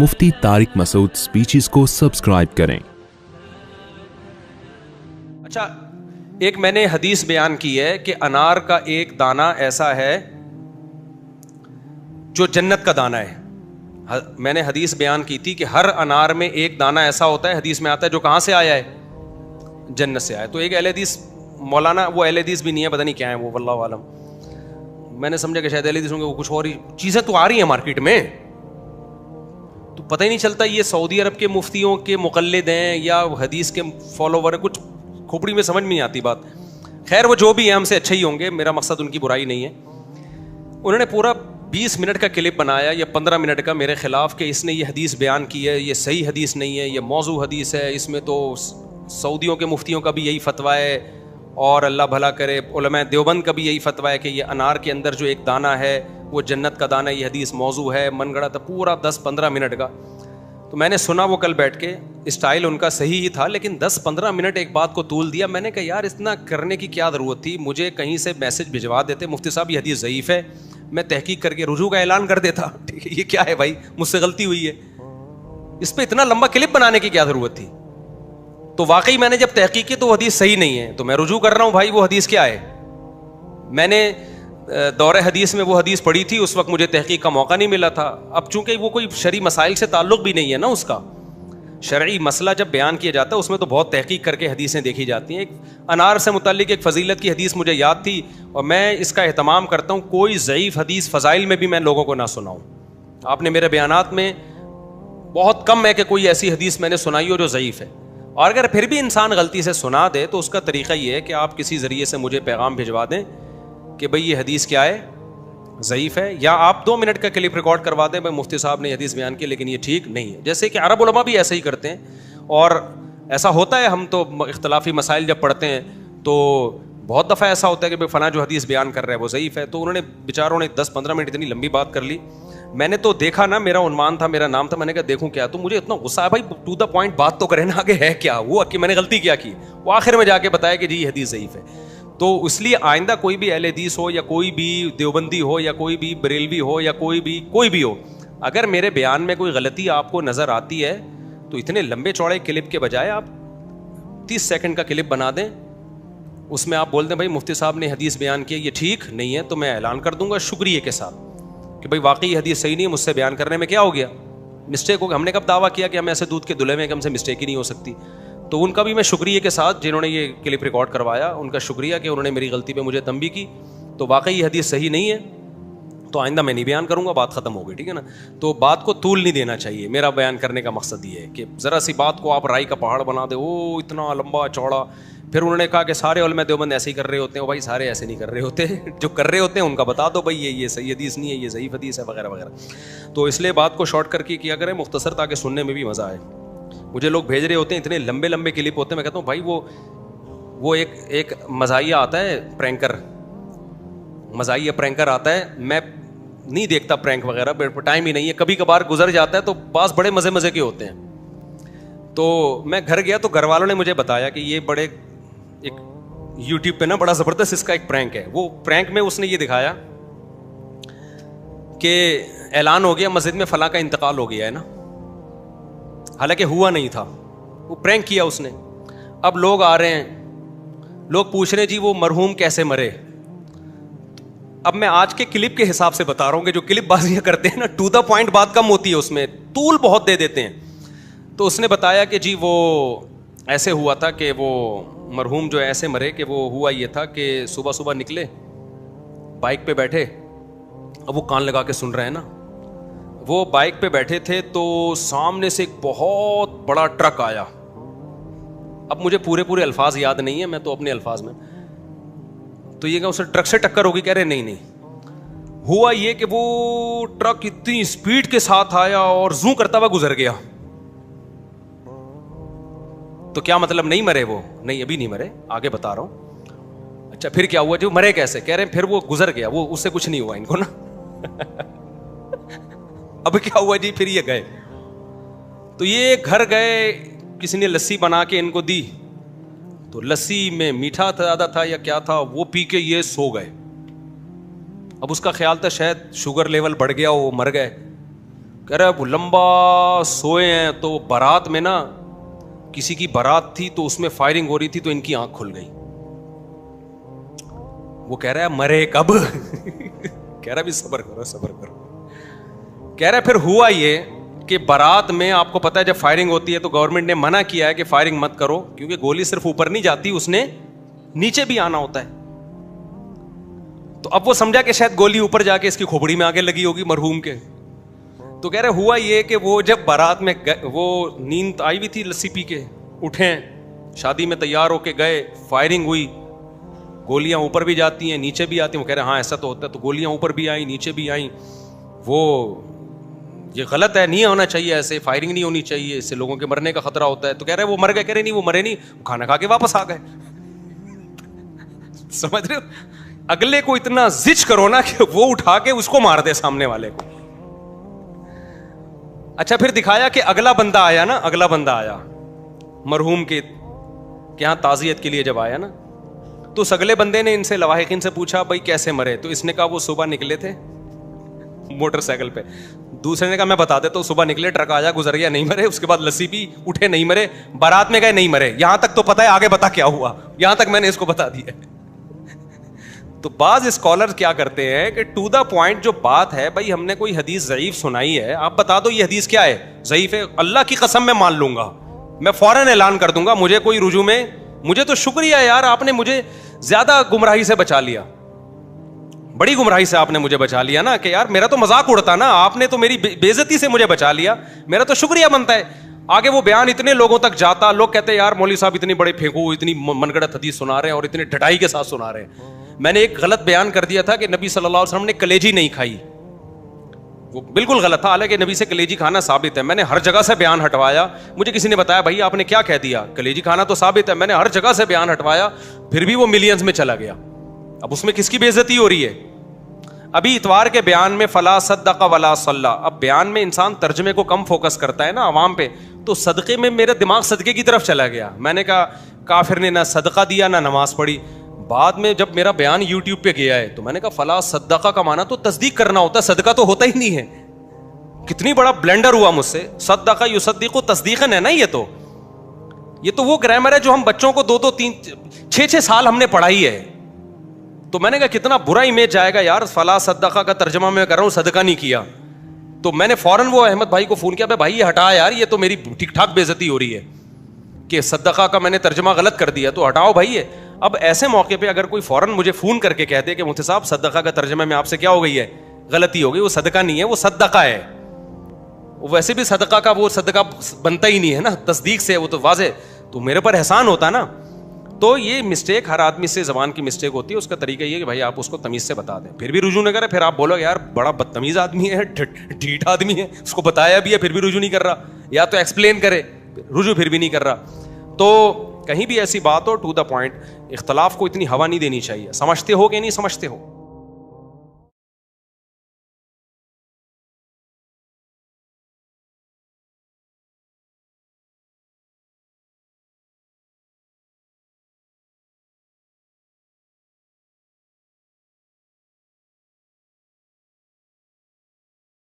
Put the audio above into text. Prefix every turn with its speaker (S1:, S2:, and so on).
S1: मुफ्ती Tariq Masood speeches को subscribe करें।
S2: अच्छा, एक मैंने हदीस बयान की है कि अनार का एक दाना ऐसा है जो जन्नत का दाना है। मैंने हदीस बयान की थी कि हर अनार में एक दाना ऐसा होता है, हदीस में आता है, जो कहाँ से आया है? जन्नत से आया। तो एक अहले हदीस मौलाना, वो अहले हदीस भी नहीं है, पता नहीं क्या है वो, वल्लाहु आलम। मैंने समझा कि शायद अहले हदीस होंगे, वो कुछ और ही चीज़ें तो आ रही हैं मार्केट में, तो पता ही नहीं चलता ये सऊदी अरब के मुफ्तियों के मुक़ल्लिद हैं या हदीस के फॉलोवर हैं। कुछ खोपड़ी में समझ में नहीं आती बात। खैर, वो जो भी है हमसे अच्छे ही होंगे, मेरा मकसद उनकी बुराई नहीं है। उन्होंने पूरा 20 मिनट का क्लिप बनाया या 15 मिनट का मेरे खिलाफ कि इसने ये हदीस बयान की है, ये सही हदीस नहीं है, ये मौजू हदीस है, इसमें तो सऊदियों के मुफ्तियों का भी यही फतवा है और अल्लाह भला करे उलमा देवबंद का भी यही फतवा है कि ये अनार के अंदर जो एक दाना है वो जन्नत का दाना, ये हदीस मौजू है। मन गढ़ा था पूरा 10-15 मिनट का। तो मैंने सुना वो कल बैठ के, स्टाइल उनका सही ही था, लेकिन 10-15 मिनट एक बात को तूल दिया। मैंने कहा यार इतना करने की क्या ज़रूरत थी? मुझे कहीं से मैसेज भिजवा देते, मुफ्ती साहब ये हदीस ज़ईफ़ है, मैं तहकीक करके रुजू का ऐलान कर देता। ठीक है, ये क्या है भाई, मुझसे गलती हुई है। इस पर इतना लंबा क्लिप बनाने की क्या ज़रूरत थी? तो वाकई मैंने जब तहकीक की तो वो हदीस सही नहीं है, तो मैं रुजू कर रहा हूँ भाई वो हदीस क्या है। मैंने दौरे हदीस में वो हदीस पढ़ी थी, उस वक्त मुझे तहकीक का मौका नहीं मिला था। अब चूंकि वो कोई शरई मसाइल से ताल्लुक़ भी नहीं है ना, उसका शरई मसला जब बयान किया जाता है उसमें तो बहुत तहकीक करके हदीसें देखी जाती हैं। एक अनार से मुतल्लिक एक फ़जीलत की हदीस मुझे याद थी और मैं इसका एहतमाम करता हूँ कोई ज़ईफ़ हदीस फ़ज़ाइल में भी मैं लोगों को ना सुनाऊँ। आपने मेरे बयानात में बहुत कम है कि कोई ऐसी हदीस मैंने सुनाई हो जो ज़ईफ़ है। और अगर फिर भी इंसान गलती से सुना दे तो उसका तरीक़ा ये है कि आप किसी ज़रिए से मुझे पैगाम भिजवा दें कि भाई ये हदीस क्या है, ज़ईफ़ है, या आप 2 मिनट का क्लिप रिकॉर्ड करवा दें, भाई मुफ्ती साहब ने हदीस बयान की लेकिन ये ठीक नहीं है। जैसे कि अरब उलमा भी ऐसे ही करते हैं और ऐसा होता है। हम तो इख्तलाफी मसाइल जब पढ़ते हैं तो बहुत दफ़ा ऐसा होता है कि भाई फ़लाँ जो हदीस बयान कर रहा है वो ज़ईफ़ है। तो उन्होंने बेचारों ने 10-15 मिनट इतनी लंबी बात कर ली। मैंने तो देखा ना, मेरा उन्वान था, मेरा नाम था, मैंने कहा देखूं क्या। तो मुझे इतना गुस्सा है भाई, टू द पॉइंट बात तो करें ना, आगे है क्या वो, कि मैंने गलती क्या की। वो आखिर में जाके बताया कि जी ये हदीस ज़ईफ़ है। तो इसलिए आइंदा कोई भी अहले हदीस हो या कोई भी देवबंदी हो या कोई भी बरेलवी हो या कोई भी हो, अगर मेरे बयान में कोई गलती आपको नज़र आती है तो इतने लंबे चौड़े क्लिप के बजाय आप 30 सेकंड का क्लिप बना दें। उसमें आप बोल दें भाई मुफ्ती साहब ने हदीस बयान की, ये ठीक नहीं है, तो मैं ऐलान कर दूंगा शुक्रिया के साथ कि भाई वाकई ये हदीस सही नहीं है, मुझसे बयान करने में क्या हो गया, मिस्टेक हो गया। हमने कब दावा किया कि हम ऐसे दूध के दुल्हे में कि हमसे मिस्टेक ही नहीं हो सकती। तो उनका भी मैं शुक्रिया के साथ, जिन्होंने ये क्लिप रिकॉर्ड करवाया, उनका शुक्रिया कि उन्होंने मेरी गलती पे मुझे तंबीह की। तो वाकई ये हदीस सही नहीं है, तो आइंदा मैं नहीं बयान करूंगा, बात ख़त्म हो गई। ठीक है ना। तो बात को तूल नहीं देना चाहिए। मेरा बयान करने का मकसद ये है कि ज़रा सी बात को आप राई का पहाड़ बना दे, ओ इतना लंबा चौड़ा। फिर उन्होंने कहा कि सारे उलमा देवबंद ऐसे ही कर रहे होते हैं। भाई सारे ऐसे नहीं कर रहे होते, जो कर रहे होते हैं उनका बता दो भाई ये सही हदीस नहीं है, ये ज़ईफ़ हदीस है, वगैरह वगैरह। तो इसलिए बात को शॉर्ट करके किया करें, मुख्तसर, ताकि सुनने में भी मज़ा आए। मुझे लोग भेज रहे होते हैं, इतने लंबे लंबे क्लिप होते हैं, मैं कहता हूँ भाई वो एक मज़ाहिया आता है, प्रैंकर, मज़ाहिया प्रैंकर आता है। मैं नहीं देखता प्रैंक वगैरह, टाइम ही नहीं है, कभी कभार गुजर जाता है, तो पास बड़े मज़े मज़े के होते हैं। तो मैं घर गया तो घर वालों ने मुझे बताया कि ये बड़े एक यूट्यूब पे ना बड़ा ज़बरदस्त इसका एक प्रैंक है। वो प्रैंक में उसने ये दिखाया कि ऐलान हो गया मस्जिद में फ़लाँ का इंतकाल हो गया है ना, हालांकि हुआ नहीं था, वो प्रैंक किया उसने। अब लोग आ रहे हैं, लोग पूछ रहे हैं जी वो मरहूम कैसे मरे। अब मैं आज के क्लिप के हिसाब से बता रहा हूँ कि जो क्लिप बाजियाँ करते हैं ना, टू द पॉइंट बात कम होती है, उसमें तूल बहुत दे देते हैं। तो उसने बताया कि जी वो ऐसे हुआ था कि वो मरहूम जो ऐसे मरे कि वो हुआ ये था कि सुबह सुबह निकले, बाइक पे बैठे, अब वो कान लगा के सुन रहे हैं ना, वो बाइक पे बैठे थे तो सामने से एक बहुत बड़ा ट्रक आया। अब मुझे पूरे अल्फाज याद नहीं है, मैं तो अपने अल्फाज में, तो ये क्या उसे ट्रक से टक्कर होगी? कह रहे नहीं, हुआ ये कि वो ट्रक इतनी स्पीड के साथ आया और जू करता हुआ गुजर गया। तो क्या मतलब नहीं मरे वो? नहीं, अभी नहीं मरे, आगे बता रहा हूं। अच्छा, फिर क्या हुआ? जो मरे कैसे? कह रहे हैं फिर वो गुजर गया, वो उससे कुछ नहीं हुआ इनको ना। अब क्या हुआ जी? फिर ये गए, तो ये घर गए, किसी ने लस्सी बना के इनको दी, तो लस्सी में मीठा ज़्यादा था या क्या था, वो पी के ये सो गए। अब उसका ख्याल था शायद शुगर लेवल बढ़ गया, वो मर गए। کہہ رہا ہے لمبا سوئے ہیں تو بارات میں نا کسی کی بارات تھی تو اس میں فائرنگ ہو رہی تھی تو ان کی آنکھ کھل گئی. وہ کہہ رہا ہے مرے کب؟ کہہ رہا بھی صبر کرو صبر کرو. کہہ رہا ہے پھر ہوا یہ کہ بارات میں آپ کو پتا ہے جب فائرنگ ہوتی ہے تو گورنمنٹ نے منع کیا ہے کہ فائرنگ مت کرو, کیونکہ گولی صرف اوپر نہیں جاتی, اس نے نیچے بھی آنا ہوتا ہے. تو اب وہ سمجھا کہ شاید گولی اوپر جا کے اس کی کھوپڑی میں آگے لگی ہوگی مرحوم کے. تو کہہ رہے ہوا یہ کہ وہ جب بارات میں وہ نیند آئی ہوئی تھی لسی پی کے, اٹھے شادی میں تیار ہو کے گئے, فائرنگ ہوئی, گولیاں اوپر بھی جاتی ہیں نیچے بھی آتی ہیں. وہ کہہ رہے ہاں ایسا تو ہوتا ہے, تو گولیاں اوپر بھی آئیں نیچے بھی آئیں, وہ یہ غلط ہے, نہیں ہونا چاہیے ایسے, فائرنگ نہیں ہونی چاہیے, اس سے لوگوں کے مرنے کا خطرہ ہوتا ہے. تو کہہ رہے وہ مر گئے, کہہ رہے نہیں وہ مرے نہیں, کھانا کھا کے واپس آ گئے. سمجھ رہے ہو, اگلے کو اتنا زج کرو نا کہ وہ اٹھا کے اس کو مار دے سامنے والے کو. اچھا پھر دکھایا کہ اگلا بندہ آیا نا, اگلا بندہ آیا مرحوم کے یہاں تعزیت کے لیے جب آیا نا, تو اس اگلے بندے نے ان سے لواحقین سے پوچھا بھائی کیسے مرے, تو اس نے کہا وہ صبح نکلے تھے موٹر سائیکل پہ. دوسرے نے کہا میں بتا دیتا ہوں, صبح نکلے ٹرک آیا گزر گیا نہیں مرے, اس کے بعد لسی پی اٹھے نہیں مرے, بارات میں گئے نہیں مرے. یہاں تک تو پتا ہے, آگے بتا کیا ہوا, یہاں تک میں نے اس کو بتا دیا. تو بعض اسکالر کیا کرتے ہیں کہ ٹو دا پوائنٹ جو بات ہے, بھائی ہم نے کوئی حدیث ضعیف سنائی ہے, آپ بتا دو یہ حدیث کیا ہے, ضعیف ہے, اللہ کی قسم میں مان لوں گا, میں فوراً اعلان کر دوں گا, مجھے کوئی رجوع میں, مجھے تو شکریہ یار آپ نے مجھے زیادہ گمراہی سے بچا لیا, بڑی گمراہی سے آپ نے مجھے بچا لیا نا, کہ یار میرا تو مذاق اڑتا نا, آپ نے تو میری بے عزتی سے مجھے بچا لیا, میرا تو شکریہ بنتا ہے. آگے وہ بیان اتنے لوگوں تک جاتا, لوگ کہتے ہیں یار مولوی صاحب اتنی بڑے پھینکو, اتنی من گڑت حدیث سنا رہے ہیں اور اتنے ڈھٹائی کے ساتھ سنا رہے ہیں. میں نے ایک غلط بیان کر دیا تھا کہ نبی صلی اللہ علیہ وسلم نے کلیجی نہیں کھائی, وہ بالکل غلط تھا, حالانکہ نبی سے کلیجی کھانا ثابت ہے. میں نے ہر جگہ سے بیان ہٹوایا, مجھے کسی نے بتایا بھائی آپ نے کیا کہہ دیا, کلیجی کھانا تو ثابت ہے, میں نے ہر جگہ سے بیان ہٹوایا, پھر بھی وہ ملینز میں چلا گیا. اب اس میں کس کی بے عزتی ہو رہی ہے؟ ابھی اتوار کے بیان میں فلا صدق ولا صلی, اب بیان میں انسان ترجمے کو کم فوکس کرتا ہے نا عوام پہ, تو صدقے میں میرا دماغ صدقے کی طرف چلا گیا. میں نے کہا کافر نے نہ صدقہ دیا نہ نماز پڑھی. بعد میں جب میرا بیان یوٹیوب پہ گیا ہے تو میں نے کہا فلا صدقہ کا معنی تو تصدیق کرنا ہوتا ہے, صدقہ تو ہوتا ہی نہیں ہے. کتنی بڑا بلنڈر ہوا مجھ سے, صدقہ یصدق تصدیقاً ہے نا, یہ تو وہ گرامر ہے جو ہم بچوں کو 2 3 6 سال ہم نے پڑھائی ہے. تو میں نے کہا کتنا برا امیج جائے گا یار, فلا صدقہ کا ترجمہ میں کر رہا ہوں, صدقہ نہیں کیا. تو میں نے فوراً وہ احمد بھائی کو فون کیا, بھائی یہ ہٹا یار, یہ تو میری ٹھیک ٹھاک بے عزتی ہو رہی ہے کہ صدقہ کا میں نے ترجمہ غلط کر دیا, تو ہٹاؤ بھائی یہ. اب ایسے موقع پہ اگر کوئی فوراً مجھے فون کر کے کہتے کہ مفتی صاحب صدقہ کا ترجمہ میں آپ سے کیا ہو گئی ہے, غلطی ہو گئی, وہ صدقہ نہیں ہے وہ صدقہ ہے, ویسے بھی صدقہ کا وہ صدقہ بنتا ہی نہیں ہے نا, تصدیق سے وہ تو واضح, تو میرے پر احسان ہوتا نا. تو یہ مسٹیک ہر آدمی سے زبان کی مسٹیک ہوتی ہے, اس کا طریقہ یہ کہ بھائی آپ اس کو تمیز سے بتا دیں, پھر بھی رجوع نہ کرے, پھر آپ بولو یار بڑا بدتمیز آدمی ہے, ڈھیٹ آدمی ہے, اس کو بتایا بھی ہے پھر بھی رجوع نہیں کر رہا, یا تو ایکسپلین کرے, رجوع پھر بھی نہیں کر رہا. تو کہیں بھی ایسی بات ہو ٹو دا پوائنٹ, اختلاف کو اتنی ہوا نہیں دینی چاہیے, سمجھتے ہو کہ نہیں سمجھتے ہو.